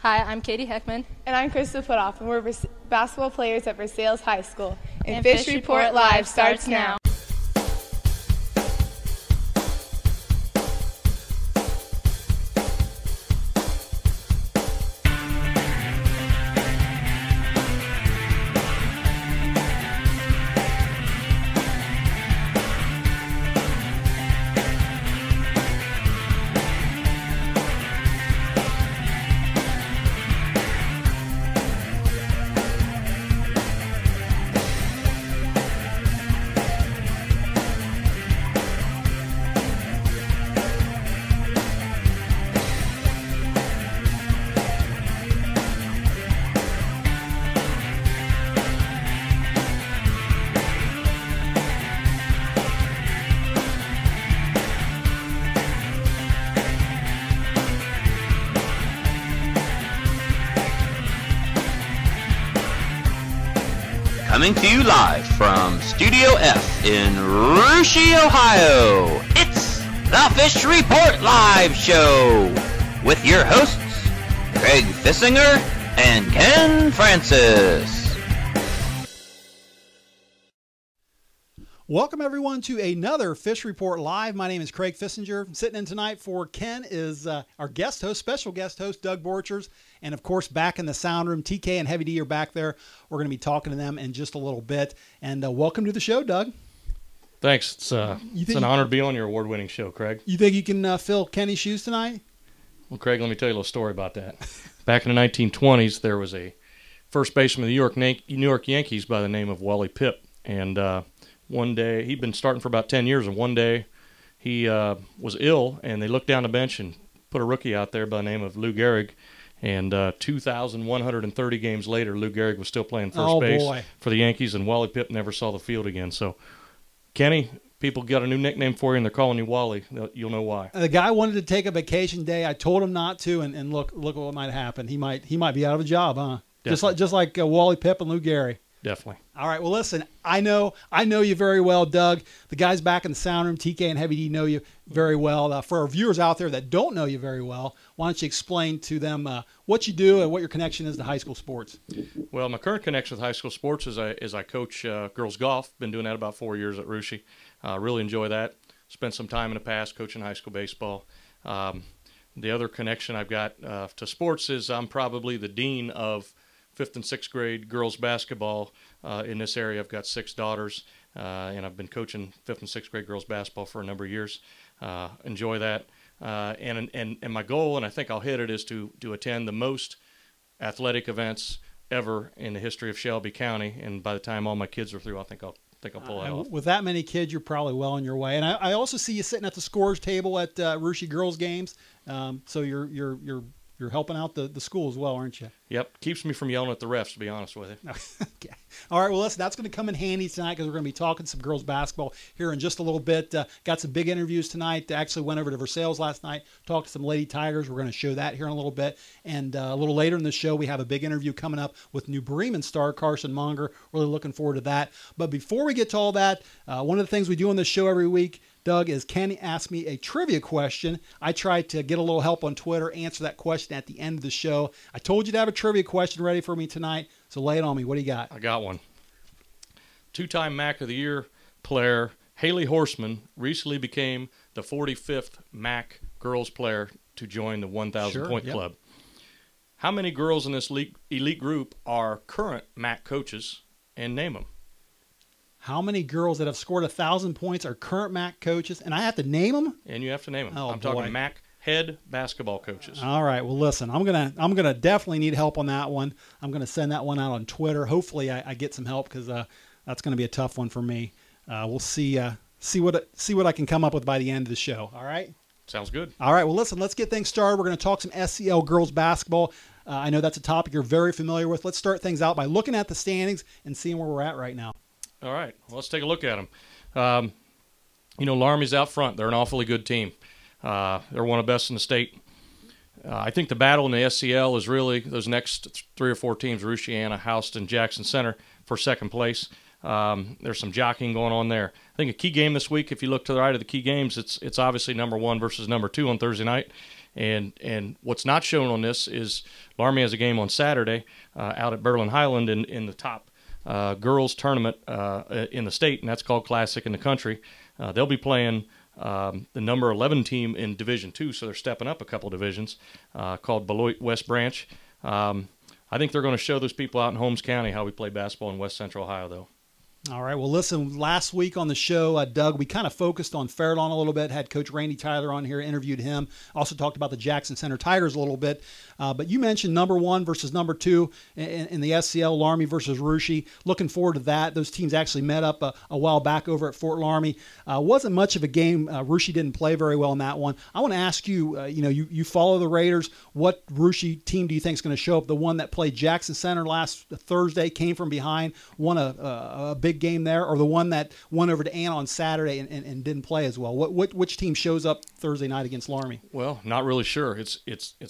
Hi, I'm Katie Heckman. And I'm Krista Putoff, and we're basketball players at Versailles High School. And Fish Report Live starts now. Coming to you live from Studio F in Versailles, Ohio, it's the Fish Report Live Show with your hosts, Craig Fissinger and Ken Francis. Welcome, everyone, to another Fish Report Live. My name is Craig Fissinger. Sitting in tonight for Ken is our guest host, special guest host, Doug Borchers. And, of course, back in the sound room, TK and Heavy D are back there. We're going to be talking to them in just a little bit. And welcome to the show, Doug. Thanks. It's an honor to be on your award-winning show, Craig. You think you can fill Kenny's shoes tonight? Well, Craig, let me tell you a little story about that. Back in the 1920s, there was a first baseman of the New York Yankees by the name of Wally Pipp. And one day, he'd been starting for about 10 years, and one day he was ill, and they looked down the bench and put a rookie out there by the name of Lou Gehrig. And 2,130 games later, Lou Gehrig was still playing first base for the Yankees, and Wally Pipp never saw the field again. So, Kenny, people got a new nickname for you, and they're calling you Wally. You'll know why. The guy wanted to take a vacation day. I told him not to, and look what might happen. He might be out of a job, huh? Definitely. Just like Wally Pipp and Lou Gehrig. Definitely. All right. Well, listen, I know you very well, Doug. The guys back in the sound room, TK and Heavy D, know you very well. For our viewers out there that don't know you very well, why don't you explain to them what you do and what your connection is to high school sports? Well, my current connection with high school sports is I coach girls golf. Been doing that about 4 years at Versailles. Really enjoy that. Spent some time in the past coaching high school baseball. The other connection I've got to sports is I'm probably the dean of 5th and 6th grade girls basketball in this area. I've got 6 daughters, and I've been coaching 5th and 6th grade girls basketball for a number of years. Enjoy that. And my goal, and I think I'll hit it, is to attend the most athletic events ever in the history of Shelby County. And by the time all my kids are through, I think I'll pull that off. With that many kids, you're probably well on your way. And I also see you sitting at the scores table at Versailles girls games. So you're helping out the school as well, aren't you? Yep. Keeps me from yelling at the refs, to be honest with you. Okay. All right. Well, listen, that's going to come in handy tonight because we're going to be talking some girls basketball here in just a little bit. Got some big interviews tonight. Actually went over to Versailles last night, talked to some Lady Tigers. We're going to show that here in a little bit. And a little later in the show, we have a big interview coming up with New Bremen star Carson Monger. Really looking forward to that. But before we get to all that, one of the things we do on this show every week, Doug, is Kenny asked me a trivia question. I tried to get a little help on Twitter, answer that question at the end of the show. I told you to have a trivia question ready for me tonight, so lay it on me. What do you got? I got one. 2-time MAC of the Year player Haley Horseman recently became the 45th MAC girls player to join the 1,000-point club. How many girls in this elite group are current MAC coaches, and name them? How many girls that have scored 1,000 points are current MAC coaches? And I have to name them? And you have to name them. Oh, I'm talking MAC head basketball coaches. All right. Well, listen, I'm gonna definitely need help on that one. I'm gonna send that one out on Twitter. Hopefully, I get some help because that's gonna be a tough one for me. We'll see what I can come up with by the end of the show. All right. Sounds good. All right. Well, listen, let's get things started. We're going to talk some SCL girls basketball. I know that's a topic you're very familiar with. Let's start things out by looking at the standings and seeing where we're at right now. All right. Well, let's take a look at them. Laramie's out front. They're an awfully good team. They're one of the best in the state. I think the battle in the SCL is really those next 3 or 4 teams, Rushiana, Houston, Jackson Center, for second place. There's some jockeying going on there. I think a key game this week, if you look to the right of the key games, it's obviously number 1 versus number 2 on Thursday night. And what's not shown on this is Laramie has a game on Saturday out at Berlin Highland in the top girls tournament in the state, and that's called Classic in the country. They'll be playing the number 11 team in Division II, so they're stepping up a couple divisions, called Beloit West Branch. I think they're going to show those people out in Holmes County how we play basketball in West Central Ohio, though. All right. Well, listen, last week on the show, Doug, we kind of focused on Fairlawn a little bit, had Coach Randy Tyler on here, interviewed him, also talked about the Jackson Center Tigers a little bit. But you mentioned number 1 versus number 2 in the SCL, Laramie versus Russia. Looking forward to that. Those teams actually met up a while back over at Fort Laramie. Wasn't much of a game. Russia didn't play very well in that one. I want to ask you, you follow the Raiders. What Russia team do you think is going to show up? The one that played Jackson Center last Thursday, came from behind, won a big game there, or the one that won over to Ann on Saturday and didn't play as well? Which team shows up Thursday night against Laramie? Well, not really sure. It's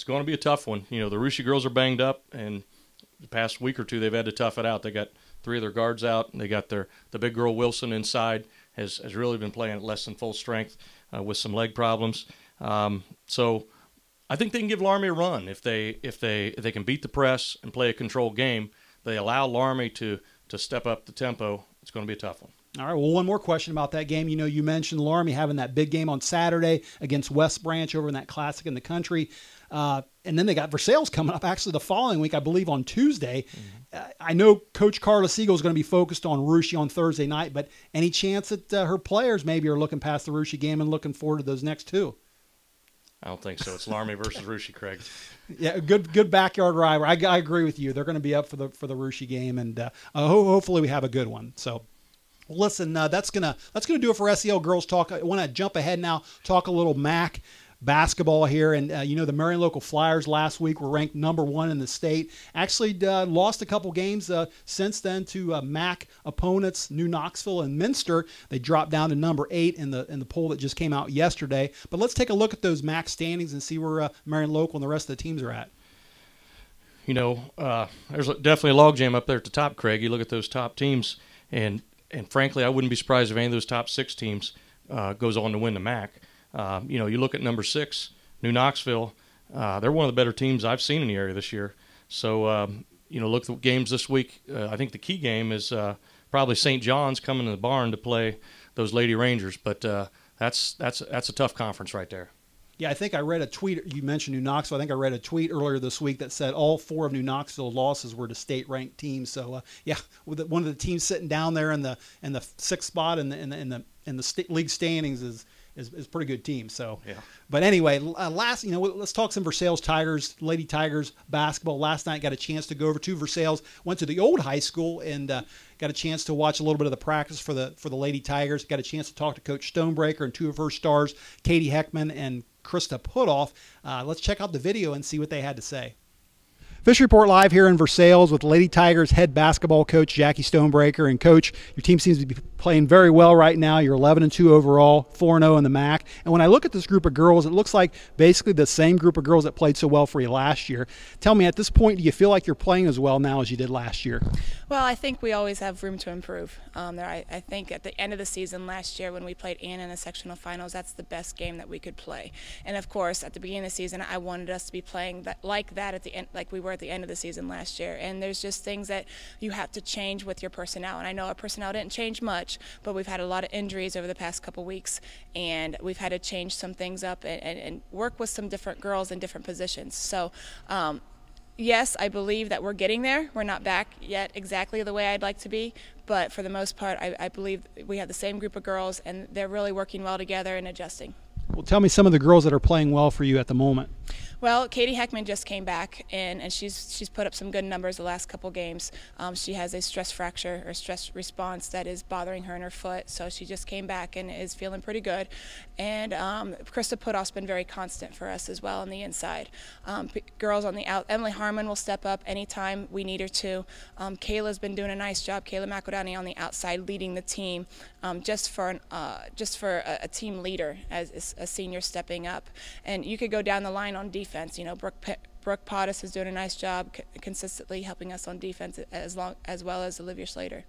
going to be a tough one. The Russia girls are banged up, and the past week or two they've had to tough it out. They got 3 of their guards out, and they got the big girl Wilson inside has really been playing at less than full strength with some leg problems. So I think they can give Laramie a run if they can beat the press and play a controlled game. They allow Laramie to step up the tempo. It's going to be a tough one. All right, well, one more question about that game. You mentioned Laramie having that big game on Saturday against West Branch over in that Classic in the country. And then they got Versailles coming up actually the following week, I believe, on Tuesday. Mm-hmm. I know Coach Carla Siegel is going to be focused on Russia on Thursday night, but any chance that her players maybe are looking past the Russia game and looking forward to those next 2? I don't think so. It's Laramie versus Russia, Craig. Yeah, good backyard rivalry. I agree with you. They're going to be up for the Russia game, and hopefully we have a good one. So, listen, that's gonna do it for SEL Girls Talk. I want to jump ahead now, talk a little MAC basketball here, and the Marion Local Flyers last week were ranked number 1 in the state. Actually lost a couple games since then to MAC opponents New Knoxville and Minster. They dropped down to number 8 in the poll that just came out yesterday. But let's take a look at those MAC standings and see where Marion Local and the rest of the teams are at. There's definitely a logjam up there at the top, Craig. You look at those top teams, and frankly, I wouldn't be surprised if any of those top 6 teams goes on to win the MAC. You look at number 6, New Knoxville. They're one of the better teams I've seen in the area this year. So, look at the games this week. I think the key game is probably St. John's coming to the barn to play those Lady Rangers. But that's a tough conference right there. Yeah, I think I read a tweet. You mentioned New Knoxville. I think I read a tweet earlier this week that said all 4 of New Knoxville's losses were to state-ranked teams. So, with one of the teams sitting down there in the 6th spot in the league standings is pretty good team. So, yeah. But anyway, let's talk some Versailles Tigers, Lady Tigers basketball. Last night got a chance to go over to Versailles, went to the old high school, and got a chance to watch a little bit of the practice for the Lady Tigers. Got a chance to talk to Coach Stonebreaker and 2 of her stars, Katie Heckman and Krista Putoff. Let's check out the video and see what they had to say. Fish Report Live here in Versailles with Lady Tigers head basketball coach Jackie Stonebreaker. And Coach, your team seems to be playing very well right now. You're 11-2 overall, 4-0 in the MAC. And when I look at this group of girls, it looks like basically the same group of girls that played so well for you last year. Tell me, at this point, do you feel like you're playing as well now as you did last year? Well, I think we always have room to improve. I think at the end of the season last year when we played Ann in the sectional finals, that's the best game that we could play. And of course, at the beginning of the season, I wanted us to be playing like that at the end, like we were at the end of the season last year. And there's just things that you have to change with your personnel. And I know our personnel didn't change much, but we've had a lot of injuries over the past couple weeks, and we've had to change some things up and work with some different girls in different positions. So, yes, I believe that we're getting there. We're not back yet exactly the way I'd like to be, but for the most part, I believe we have the same group of girls, and they're really working well together and adjusting. Well, tell me some of the girls that are playing well for you at the moment. Well, Katie Heckman just came back, and she's put up some good numbers the last couple games. She has a stress fracture or stress response that is bothering her in her foot, so she just came back and is feeling pretty good. And Krista Putoff's been very constant for us as well on the inside. Girls on the out, Emily Harmon will step up anytime we need her to. Kayla's been doing a nice job. Kayla McEldowney on the outside leading the team, just for a team leader as a senior stepping up. And you could go down the line on defense. Brooke Pottis is doing a nice job consistently helping us on defense as well as Olivia Slater.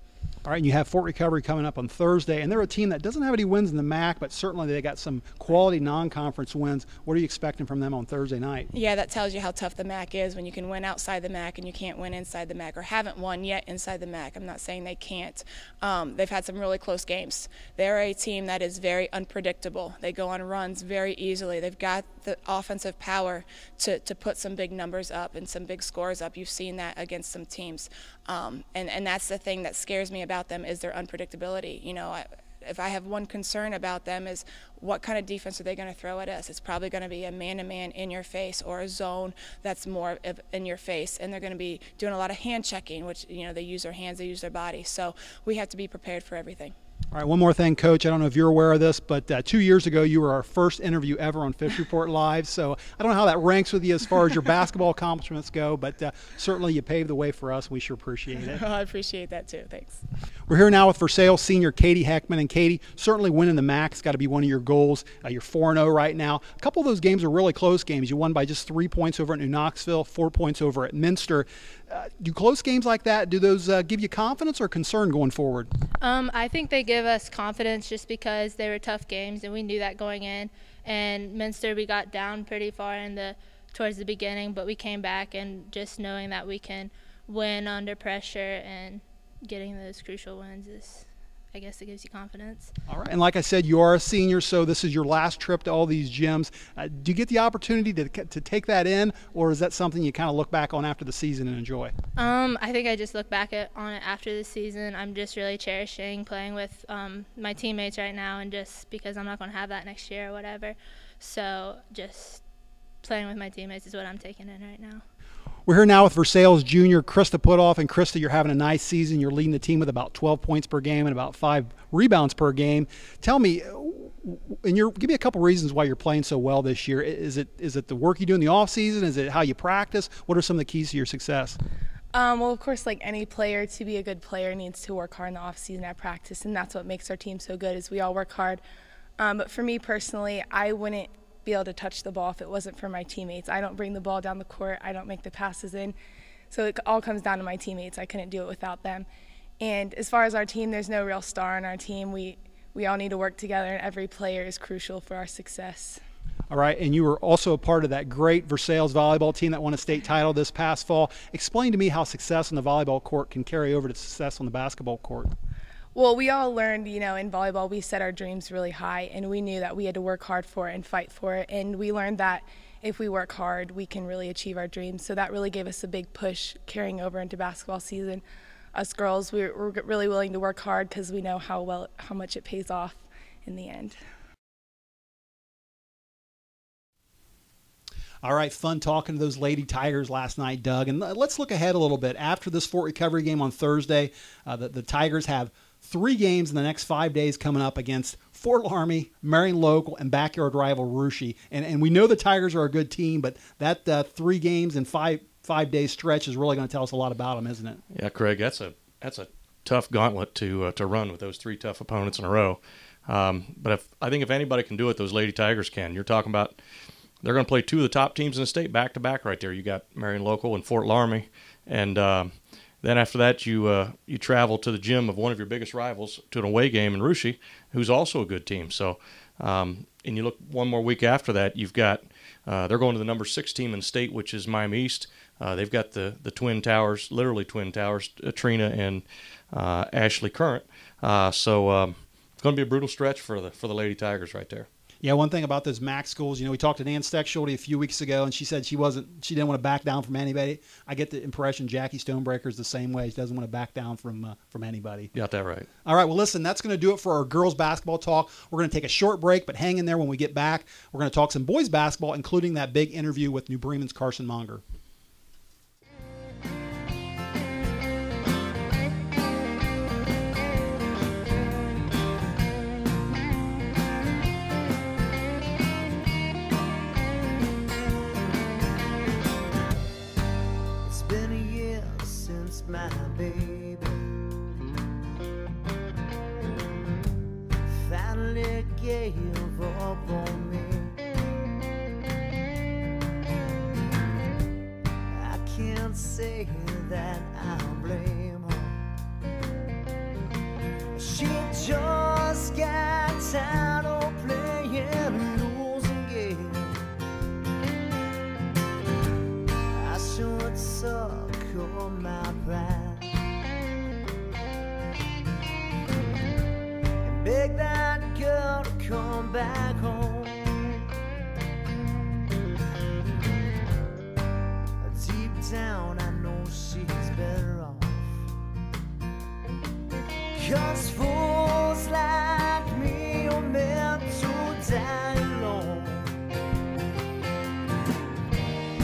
All right, and you have Fort Recovery coming up on Thursday, and they're a team that doesn't have any wins in the MAC, but certainly they got some quality non-conference wins. What are you expecting from them on Thursday night? Yeah, that tells you how tough the MAC is when you can win outside the MAC and you can't win inside the MAC, or haven't won yet inside the MAC. I'm not saying they can't. They've had some really close games. They're a team that is very unpredictable. They go on runs very easily. They've got the offensive power to put some big numbers up and some big scores up. You've seen that against some teams. And that's the thing that scares me about them, is their unpredictability. You know, if I have one concern about them, is what kind of defense are they going to throw at us? It's probably going to be a man-to-man in your face, or a zone that's more in your face, and they're going to be doing a lot of hand checking, which, you know, they use their hands, they use their body. So we have to be prepared for everything. All right, one more thing, Coach. I don't know if you're aware of this, but 2 years ago you were our first interview ever on Fish Report Live. So I don't know how that ranks with you as far as your basketball accomplishments go, but certainly you paved the way for us. We sure appreciate it. I appreciate that too. Thanks. We're here now with Versailles senior Katie Heckman. And Katie, certainly winning the MAC has got to be one of your goals. You're 4-0 right now. A couple of those games are really close games. You won by just 3 points over at New Knoxville, 4 points over at Minster. Do close games like that, do those give you confidence or concern going forward? I think they give us confidence just because they were tough games, and we knew that going in. And Minster, we got down pretty far towards the beginning, but we came back, and just knowing that we can win under pressure and getting those crucial wins is, I guess, it gives you confidence. All right, and like I said, you are a senior, so this is your last trip to all these gyms. Do you get the opportunity to take that in, or is that something you kind of look back on after the season and enjoy? I think I just look back on it after the season. I'm just really cherishing playing with my teammates right now, and just because I'm not going to have that next year or whatever. So just playing with my teammates is what I'm taking in right now. We're here now with Versailles junior Krista Putoff. And Krista, you're having a nice season. You're leading the team with about 12 points per game and about 5 rebounds per game. Tell me, give me a couple reasons why you're playing so well this year. Is it the work you do in the off season? Is it how you practice? What are some of the keys to your success? Well, of course, like any player, to be a good player needs to work hard in the off season at practice, and that's what makes our team so good, is we all work hard. But for me personally, I wouldn't be able to touch the ball if it wasn't for my teammates. I don't bring the ball down the court. I don't make the passes in. So it all comes down to my teammates. I couldn't do it without them. And as far as our team, there's no real star on our team. We all need to work together, and every player is crucial for our success. All right, and you were also a part of that great Versailles volleyball team that won a state title this past fall. Explain to me how success on the volleyball court can carry over to success on the basketball court. Well, we all learned, you know, in volleyball we set our dreams really high, and we knew that we had to work hard for it and fight for it. And we learned that if we work hard, we can really achieve our dreams. So that really gave us a big push carrying over into basketball season. Us girls, we're really willing to work hard because we know how much it pays off in the end. All right, fun talking to those Lady Tigers last night, Doug. And let's look ahead a little bit. After this Fort Recovery game on Thursday, the Tigers have 3 games in the next 5 days coming up against Fort Laramie, Marion Local, and backyard rival Russia. And we know the Tigers are a good team, but that 3 games in 5-day stretch is really going to tell us a lot about them, isn't it? Yeah, Craig, that's a tough gauntlet to run with those 3 tough opponents in a row. But I think if anybody can do it, those Lady Tigers can. You're talking about they're going to play 2 of the top teams in the state back-to-back right there. You got Marion Local and Fort Laramie, and then after that you travel to the gym of one of your biggest rivals to an away game in Russia, who's also a good team. So, and you look one more week after that, you've got they're going to the number 6 team in the state, which is Miami East. They've got the Twin Towers, literally Twin Towers, Trina and Ashley Current. So it's going to be a brutal stretch for the Lady Tigers right there. Yeah, one thing about those MAC schools, we talked to Nan Steckschulte a few weeks ago, and she said she didn't want to back down from anybody. I get the impression Jackie Stonebreaker is the same way. She doesn't want to back down from anybody. You got that right. All right, well, listen, that's going to do it for our girls basketball talk. We're going to take a short break, but hang in there when we get back. We're going to talk some boys basketball, including that big interview with New Bremen's Carson Monger. My baby finally gave up on me. I can't say that I blame her. She just got tired of playing a losing game. I should suck on my pride and beg that girl to come back home. Deep down I know she's better off, 'cause fools like me are meant to die alone.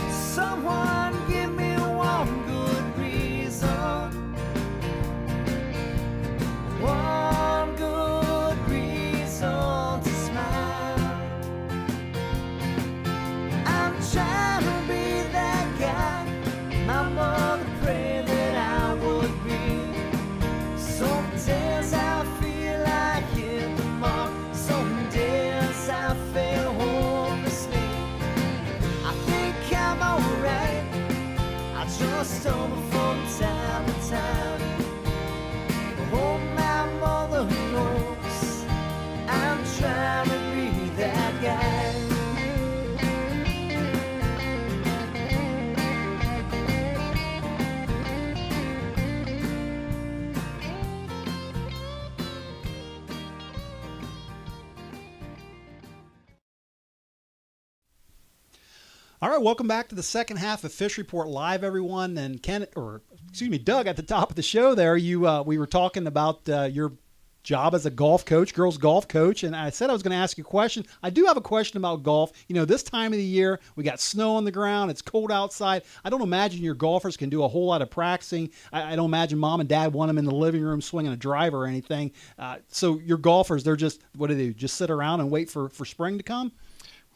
Someone give me one good reason, one good reason to smile. I'm trying to be that guy my mother prayed that I would be. Some days I feel like hit the mark, some days I fail hopelessly. I think I'm alright, I just stumble from time to time. Oh, my mother knows I'm trying to be that guy. All right, welcome back to the second half of Fish Report Live, everyone. And Doug, at the top of the show there, we were talking about your job as a golf coach, girls golf coach, and I said I was going to ask you a question. I do have a question about golf. You know, this time of the year, we got snow on the ground, it's cold outside. I don't imagine your golfers can do a whole lot of practicing. I don't imagine mom and dad want them in the living room swinging a driver or anything. So your golfers, they're just, what do they do, just sit around and wait for spring to come?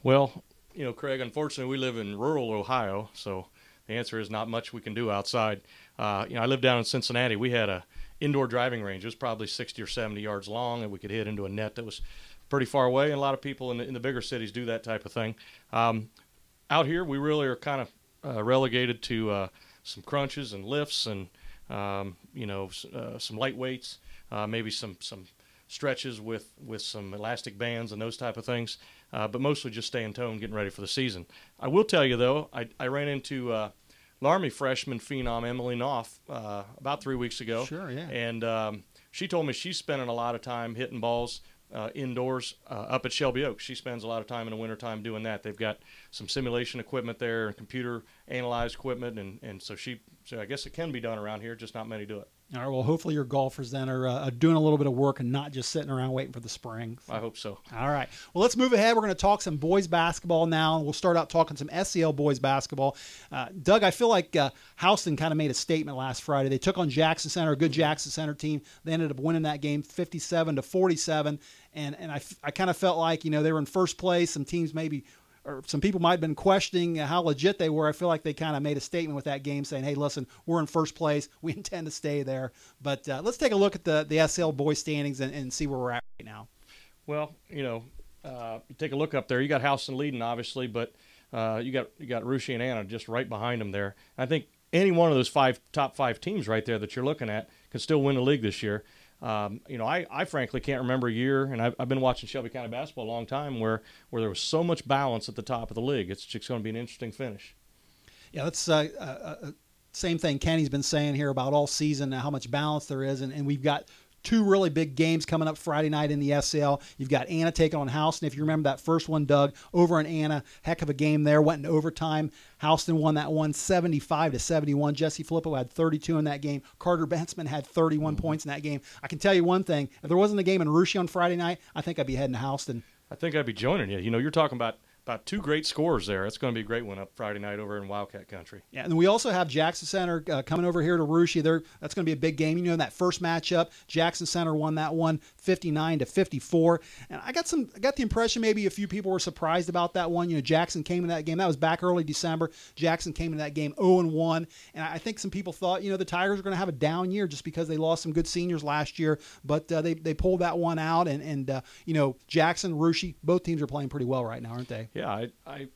Well, you know, Craig, unfortunately, we live in rural Ohio, so the answer is not much we can do outside. I live down in Cincinnati. We had a indoor driving range. It was probably 60 or 70 yards long, and we could hit into a net that was pretty far away, and a lot of people in the bigger cities do that type of thing. Out here, we really are kind of relegated to some crunches and lifts and, some light weights, maybe some stretches with some elastic bands and those type of things. But mostly just staying toned, getting ready for the season. I will tell you, though, I ran into L'army freshman phenom Emily Knopf about 3 weeks ago. Sure, yeah. And she told me she's spending a lot of time hitting balls indoors up at Shelby Oaks. She spends a lot of time in the wintertime doing that. They've got some simulation equipment there and computer analyzed equipment, and so I guess it can be done around here, just not many do it. All right, well, hopefully your golfers then are doing a little bit of work and not just sitting around waiting for the spring. I hope so. All right. Well, let's move ahead. We're going to talk some boys basketball now, and we'll start out talking some SEL boys basketball. Doug, I feel like Houston kind of made a statement last Friday. They took on Jackson Center, a good Jackson Center team. They ended up winning that game 57-47, and I kind of felt like, they were in first place. Some teams maybe – or some people might have been questioning how legit they were. I feel like they kind of made a statement with that game saying, hey, listen, we're in first place. We intend to stay there. But let's take a look at the SL boys standings and see where we're at right now. Well, you take a look up there. You got Houston leading, obviously, but you got Russia and Anna just right behind them there. I think any one of those top five teams right there that you're looking at can still win the league this year. I frankly can't remember a year, and I've been watching Shelby County basketball a long time, where there was so much balance at the top of the league. It's just going to be an interesting finish. Yeah, that's same thing Kenny's been saying here about all season, how much balance there is, and we've got two really big games coming up Friday night in the SL. You've got Anna taking on Houston. If you remember that first one, Doug, over in Anna, heck of a game there. Went in overtime. Houston won that one 75-71. Jesse Filippo had 32 in that game. Carter Bentzman had 31 points in that game. I can tell you one thing. If there wasn't a game in Russia on Friday night, I think I'd be heading to Houston. I think I'd be joining you. You're talking about two great scores there. It's going to be a great one up Friday night over in Wildcat Country. Yeah, and we also have Jackson Center coming over here to Russia. That's going to be a big game. That first matchup, Jackson Center won that one 59-54. And I got the impression maybe a few people were surprised about that one. Jackson came in that game. That was back early December. Jackson came in that game 0-1. And I think some people thought, the Tigers were going to have a down year just because they lost some good seniors last year. But they pulled that one out. And Jackson, Russia, both teams are playing pretty well right now, aren't they? Yeah,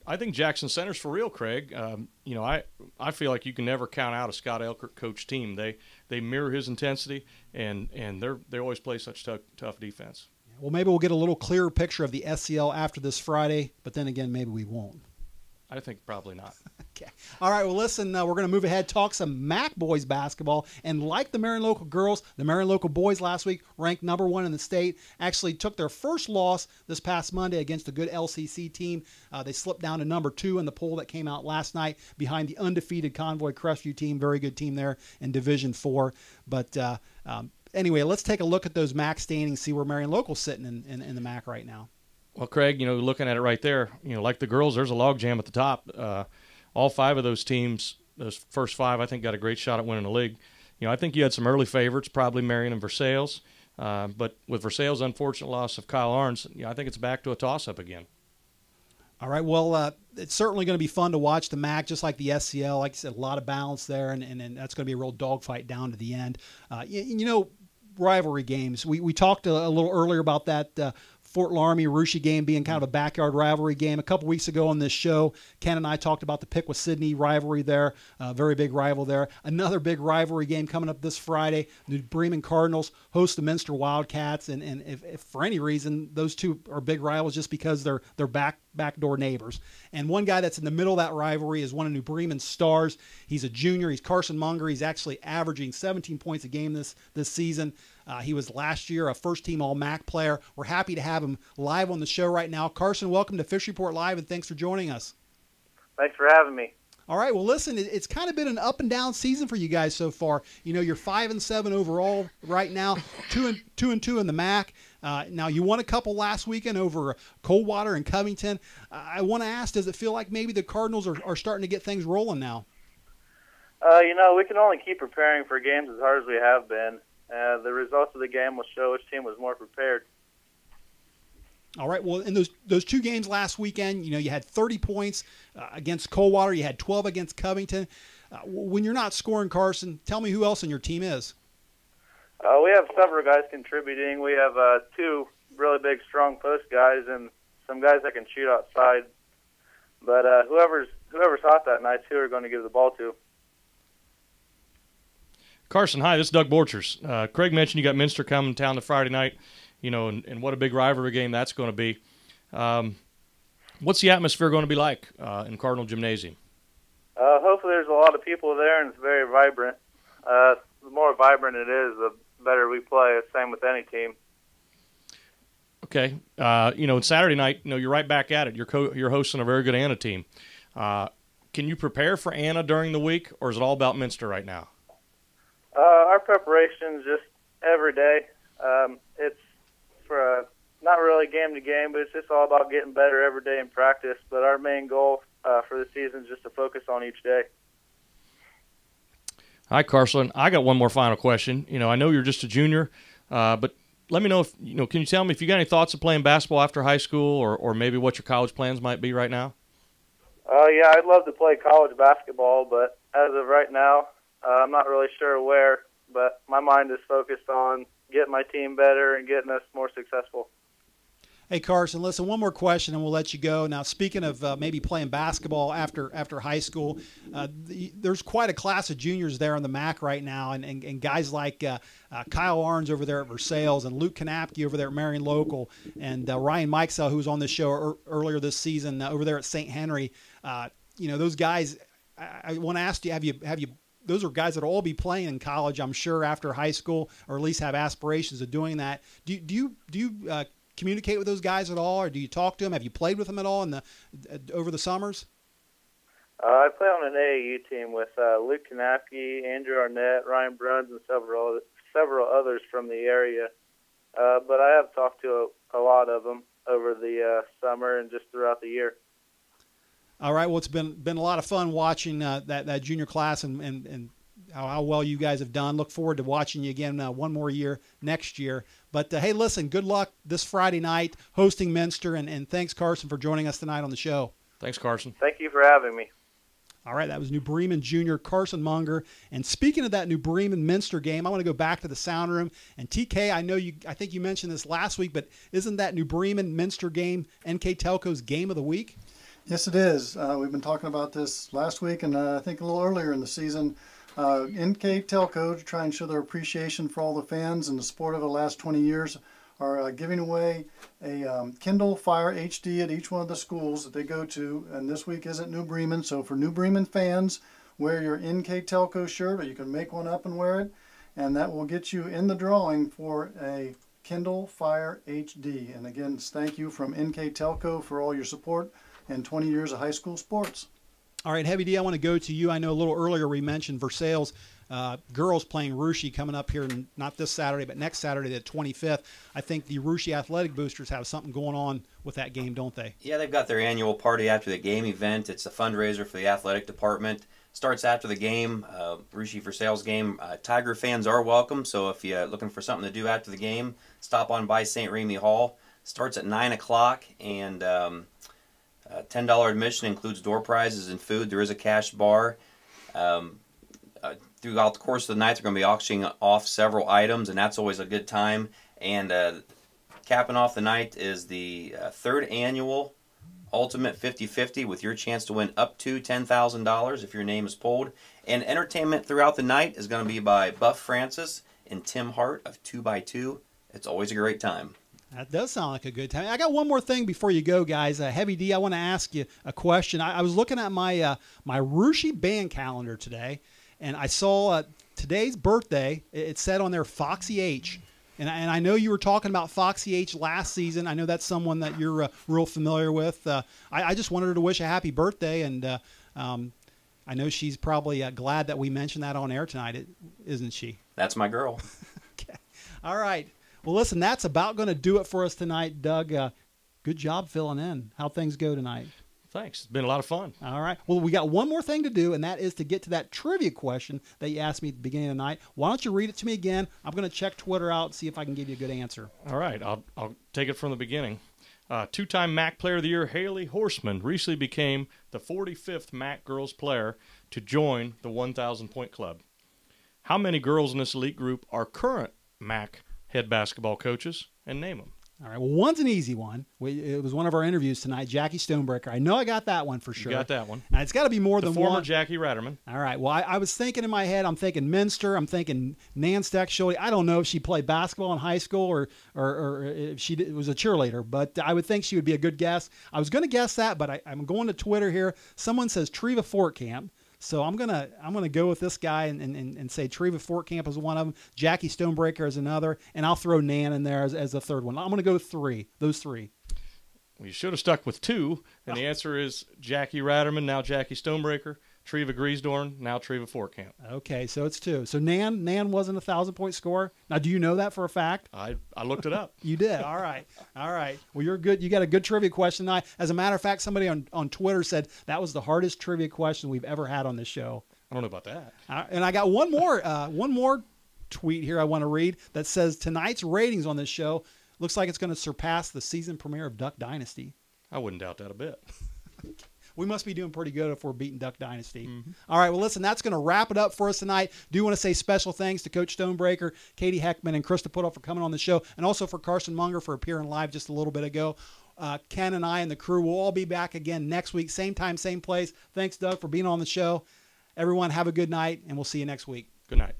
I think Jackson Center's for real, Craig. You know, I feel like you can never count out a Scott Elkert coach team. They mirror his intensity, and they always play such tough defense. Well, maybe we'll get a little clearer picture of the SCL after this Friday, but then again, maybe we won't. I think probably not. Okay. All right. Well, listen, we're going to move ahead, talk some MAC boys basketball. And like the Marion Local girls, the Marion Local boys last week ranked #1 in the state, actually took their first loss this past Monday against a good LCC team. They slipped down to #2 in the poll that came out last night behind the undefeated Convoy Crestview team. Very good team there in Division 4. But anyway, let's take a look at those MAC standings, see where Marion Local's sitting in the MAC right now. Well, Craig, you know, looking at it right there, you know, like the girls, there's a logjam at the top. All 5 of those teams, those first 5, I think, got a great shot at winning the league. You know, I think you had some early favorites, probably Marion and Versailles. But with Versailles' unfortunate loss of Kyle Arns, you know, I think it's back to a toss-up again. All right, well, it's certainly going to be fun to watch the MAC, just like the SCL. Like I said, a lot of balance there, and that's going to be a real dogfight down to the end. You know, rivalry games. We talked a little earlier about that Fort Laramie-Arooshie game being kind of a backyard rivalry game. A couple weeks ago on this show, Ken and I talked about the Piqua-Sydney rivalry there, very big rival there. Another big rivalry game coming up this Friday. The Bremen Cardinals host the Minster Wildcats, and if for any reason those two are big rivals just because they're backdoor neighbors. And one guy that's in the middle of that rivalry is one of New Bremen's stars. He's a junior. He's Carson Monger. He's actually averaging 17 points a game this season. He was last year a first-team All-MAC player. We're happy to have him live on the show right now. Carson, welcome to Fish Report Live, and thanks for joining us. Thanks for having me. All right, well, listen, it's kind of been an up-and-down season for you guys so far. You know, you're 5-7 overall right now, 2-2 in the MAC. Now, you won a couple last weekend over Coldwater and Covington. I want to ask, does it feel like maybe the Cardinals are starting to get things rolling now? You know, we can only keep preparing for games as hard as we have been. The results of the game will show which team was more prepared. All right. Well, in those 2 games last weekend, you know, you had 30 points against Coldwater. You had 12 against Covington. When you're not scoring, Carson, tell me who else on your team is. We have several guys contributing. We have 2 really big, strong post guys and some guys that can shoot outside. But whoever's hot that night's who we're going to give the ball to. Carson, hi, this is Doug Borchers. Craig mentioned you got Minster coming to town the Friday night, you know, and what a big rivalry game that's going to be. What's the atmosphere going to be like in Cardinal Gymnasium? Hopefully there's a lot of people there and it's very vibrant. The more vibrant it is, the better we play. Same with any team. Okay. You know, Saturday night, you know, you're right back at it. You're hosting a very good Anna team. Can you prepare for Anna during the week, or is it all about Minster right now? Our preparation is just every day. It's for not really game to game, but it's just all about getting better every day in practice. But our main goal for the season is just to focus on each day. Hi, Carson. I got one more final question. You know, I know you're just a junior, but let me know if, you know, can you tell me if you got any thoughts of playing basketball after high school, or maybe what your college plans might be right now? Yeah, I'd love to play college basketball, but as of right now, I'm not really sure where, but my mind is focused on getting my team better and getting us more successful. Hey, Carson, listen, one more question and we'll let you go. Now, speaking of maybe playing basketball after high school, there's quite a class of juniors there on the MAC right now, and guys like Kyle Arns over there at Versailles and Luke Kanapke over there at Marion Local, and Ryan Mikesell, who was on this show earlier this season over there at St. Henry. You know, those guys, I want to ask you, have you those are guys that will all be playing in college, I'm sure, after high school, or at least have aspirations of doing that. Do you communicate with those guys at all, or do you talk to them? Have you played with them at all over the summers? I play on an AAU team with Luke Kanapke, Andrew Arnett, Ryan Bruns, and several others from the area. But I have talked to a lot of them over the summer and just throughout the year. All right. Well, it's been a lot of fun watching that junior class and how well you guys have done. Look forward to watching you again one more year next year. But, hey, listen, good luck this Friday night hosting Minster, and thanks, Carson, for joining us tonight on the show. Thanks, Carson. Thank you for having me. All right, that was New Bremen junior Carson Monger. And speaking of that New Bremen Minster game, I want to go back to the sound room. And TK, I think you mentioned this last week, but isn't that New Bremen Minster game NK Telco's game of the week? Yes, it is. We've been talking about this last week, and I think a little earlier in the season. NK Telco, to try and show their appreciation for all the fans and the support of the last 20 years, are giving away a Kindle Fire HD at each one of the schools that they go to. And this week is at New Bremen. So for New Bremen fans, wear your NK Telco shirt, or you can make one up and wear it. And that will get you in the drawing for a Kindle Fire HD. And again, thank you from NK Telco for all your support and 20 years of high school sports. All right, Heavy D, I want to go to you. I know a little earlier we mentioned Versailles girls playing Russia coming up here, not this Saturday, but next Saturday, the 25th. I think the Russia Athletic Boosters have something going on with that game, don't they? Yeah, they've got their annual party after the game event. It's a fundraiser for the athletic department. Starts after the game, Russia Versailles game. Tiger fans are welcome, so if you're looking for something to do after the game, stop on by St. Remy Hall. Starts at 9 o'clock, and $10 admission includes door prizes and food. There is a cash bar. Throughout the course of the night, they're going to be auctioning off several items, and that's always a good time. And capping off the night is the third annual Ultimate 50-50 with your chance to win up to $10,000 if your name is pulled. And entertainment throughout the night is going to be by Buff Francis and Tim Hart of 2x2. It's always a great time. That does sound like a good time. I got one more thing before you go, guys. Heavy D, I want to ask you a question. I was looking at my my Russia band calendar today, and I saw today's birthday. It said on there Foxy H. And I know you were talking about Foxy H last season. I know that's someone that you're real familiar with. I just wanted her to wish a happy birthday, and I know she's probably glad that we mentioned that on air tonight, isn't she? That's my girl. Okay. All right. Well, listen, that's about going to do it for us tonight, Doug. Good job filling in. How'd things go tonight? Thanks. It's been a lot of fun. All right. Well, we got one more thing to do, and that is to get to that trivia question that you asked me at the beginning of the night. Why don't you read it to me again? I'm going to check Twitter out and see if I can give you a good answer. All right. I'll take it from the beginning. Two-time MAC Player of the Year Haley Horseman recently became the 45th MAC Girls player to join the 1,000-point club. How many girls in this elite group are current MAC head basketball coaches? And name them. All right. Well, one's an easy one. It was one of our interviews tonight, Jackie Stonebreaker. I know I got that one for sure. You got that one. Now, it's got to be more than one. The former Jackie Ratterman. All right. Well, I was thinking in my head, I'm thinking Minster. I'm thinking Nan Steck-Schulte. I don't know if she played basketball in high school or if she was a cheerleader, but I would think she would be a good guess. I was going to guess that, but I'm going to Twitter here. Someone says Treva Fortcamp. So I'm gonna go with this guy and say Treva Fortcamp is one of them. Jackie Stonebreaker is another, and I'll throw Nan in there as the third one. I'm gonna go three. Those three. Well, you should have stuck with two, and the answer is Jackie Ratterman, now Jackie Stonebreaker, Treva Griesdorn, now Treva Fortcamp. Okay, so it's two. So Nan wasn't a 1,000-point scorer. Now, do you know that for a fact? I looked it up. You did. All right. All right. Well, you're good. You got a good trivia question tonight. As a matter of fact, somebody on Twitter said that was the hardest trivia question we've ever had on this show. I don't know about that. And I got one more tweet here I want to read that says tonight's ratings on this show looks like it's going to surpass the season premiere of Duck Dynasty. I wouldn't doubt that a bit. We must be doing pretty good if we're beating Duck Dynasty. Mm-hmm. All right, well, listen, that's going to wrap it up for us tonight. Do want to say special thanks to Coach Stonebreaker, Katie Heckman, and Krista Puddle for coming on the show, and also for Carson Monger for appearing live just a little bit ago. Ken and I and the crew will all be back again next week, same time, same place. Thanks, Doug, for being on the show. Everyone, have a good night, and we'll see you next week. Good night.